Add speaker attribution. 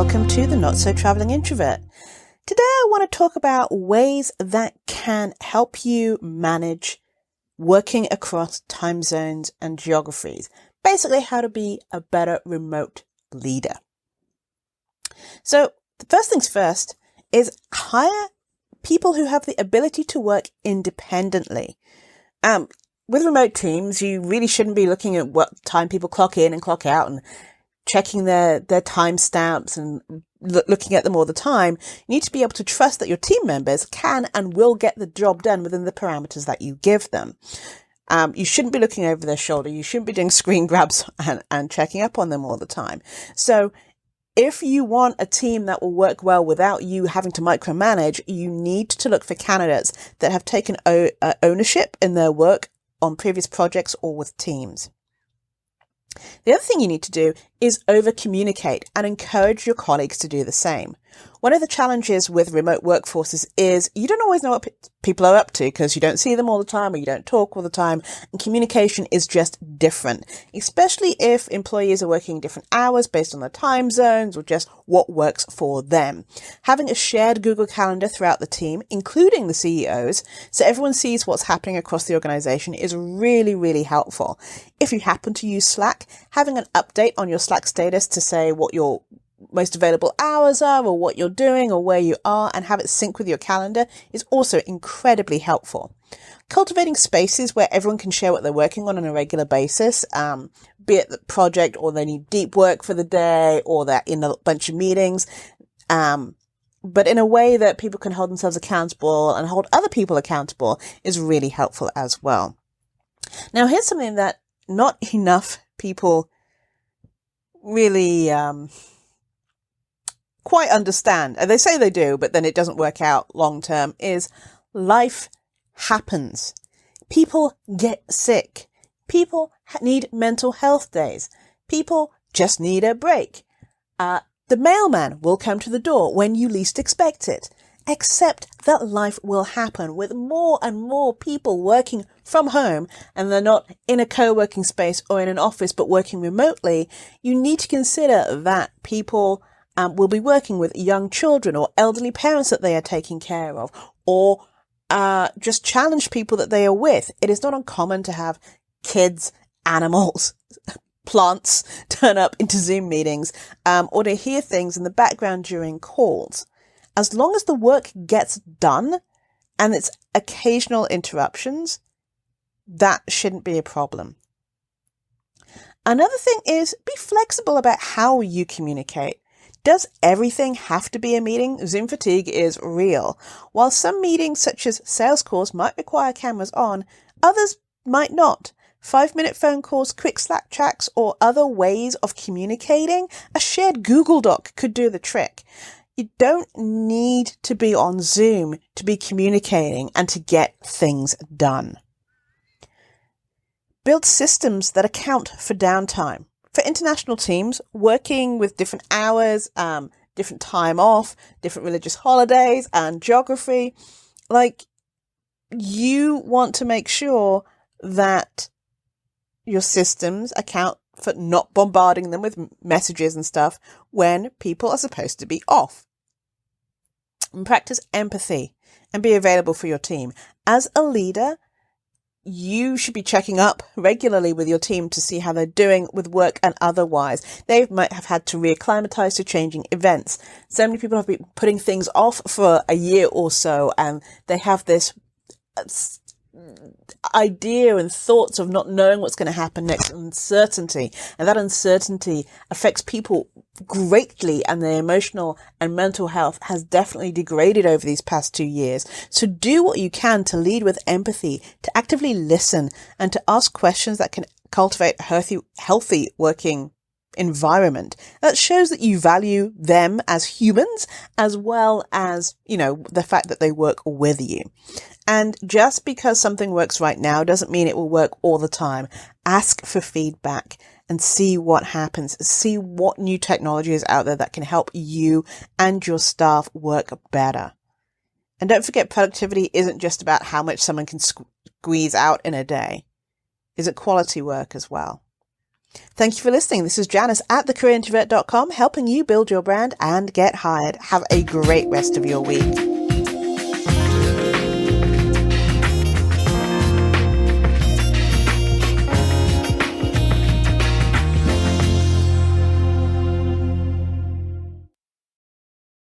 Speaker 1: welcome to the Not So Traveling Introvert. Today I want to talk about ways that can help you manage working across time zones and geographies. Basically, how to be a better remote leader. So, the first things first is hire people who have the ability to work independently. With remote teams, you really shouldn't be looking at what time people clock in and clock out and checking their timestamps and looking at them all the time. You need to be able to trust that your team members can and will get the job done within the parameters that you give them. You shouldn't be looking over their shoulder. You shouldn't be doing screen grabs and checking up on them all the time. So if you want a team that will work well without you having to micromanage, you need to look for candidates that have taken ownership in their work on previous projects or with teams. The other thing you need to do is over-communicate and encourage your colleagues to do the same. One of the challenges with remote workforces is you don't always know what people are up to because you don't see them all the time or you don't talk all the time, and communication is just different, especially if employees are working different hours based on their time zones or just what works for them. Having a shared Google Calendar throughout the team, including the CEOs, so everyone sees what's happening across the organization is really, really helpful. If you happen to use Slack, having an update on your Slack status to say what your most available hours are or what you're doing or where you are and have it sync with your calendar is also incredibly helpful. Cultivating spaces where everyone can share what they're working on a regular basis, be it the project or they need deep work for the day or they're in a bunch of meetings, but in a way that people can hold themselves accountable and hold other people accountable is really helpful as well. Now, here's something that not enough people really quite understand, and they say they do, but then it doesn't work out long term, is life happens. People get sick. People need mental health days. People just need a break. The mailman will come to the door when you least expect it. Except that life will happen with more and more people working from home and they're not in a co-working space or in an office but working remotely. You need to consider that people will be working with young children or elderly parents that they are taking care of, or just challenge people that they are with. It is not uncommon to have kids, animals, plants turn up into Zoom meetings, or to hear things in the background during calls. As long as the work gets done and it's occasional interruptions, that shouldn't be a problem. Another thing is be flexible about how you communicate. Does everything have to be a meeting? Zoom fatigue is real. While some meetings, such as sales calls, might require cameras on, others might not. 5-minute phone calls, quick Slack chats, or other ways of communicating, a shared Google Doc could do the trick. You don't need to be on Zoom to be communicating and to get things done. Build systems that account for downtime. For international teams, working with different hours, different time off, different religious holidays and geography, you want to make sure that your systems account for not bombarding them with messages and stuff when people are supposed to be off. And practice empathy and be available for your team. As a leader, you should be checking up regularly with your team to see how they're doing with work and otherwise. They might have had to reacclimatize to changing events. So many people have been putting things off for a year or so, and they have this idea and thoughts of not knowing what's going to happen next, uncertainty, and that uncertainty affects people greatly, and their emotional and mental health has definitely degraded over these past 2 years. So do what you can to lead with empathy, to actively listen, and to ask questions that can cultivate a healthy working environment that shows that you value them as humans, as well as, the fact that they work with you. And just because something works right now doesn't mean it will work all the time. Ask for feedback and see what happens. See what new technology is out there that can help you and your staff work better. And don't forget, productivity isn't just about how much someone can squeeze out in a day. Is it quality work as well? Thank you for listening. This is Janice at thecareerintrovert.com, helping you build your brand and get hired. Have a great rest of your week.